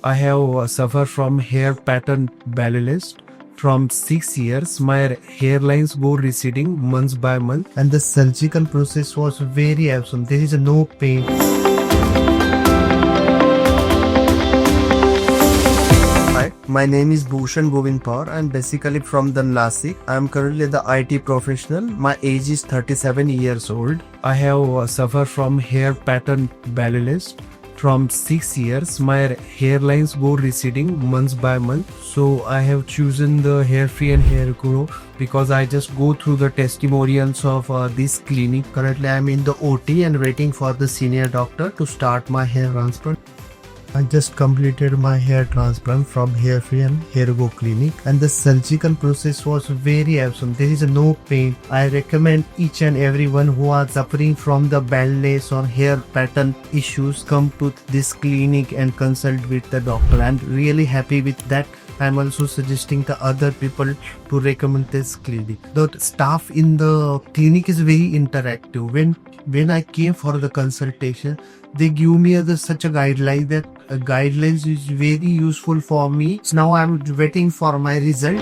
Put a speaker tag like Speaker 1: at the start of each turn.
Speaker 1: I have suffered from hair pattern Baldness from 6 years. My hairlines go receding month by month, and the surgical process was very awesome. There is no pain. Hi, my name is Bhushan Govind Pawar. I'm basically from the Nashik. I'm currently the IT professional. My age is 37 years old. I have suffered from hair pattern Baldness from 6 years. My hairlines go receding month by month. So I have chosen the Hairfree and Hairgrow because I just go through the testimonials of this clinic. Currently I'm in the OT and waiting for the senior doctor to start my hair transplant. I just completed my hair transplant from Hairfree and Hairgrow clinic, and the surgical process was very awesome. There is no pain. I recommend each and everyone who are suffering from the baldness or hair pattern issues come to this clinic and consult with the doctor. I'm really happy with that. I'm also suggesting the other people to recommend this clinic. The staff in the clinic is very interactive. When I came for the consultation, they give me such a guideline that guidelines is very useful for me. So now I'm waiting for my result.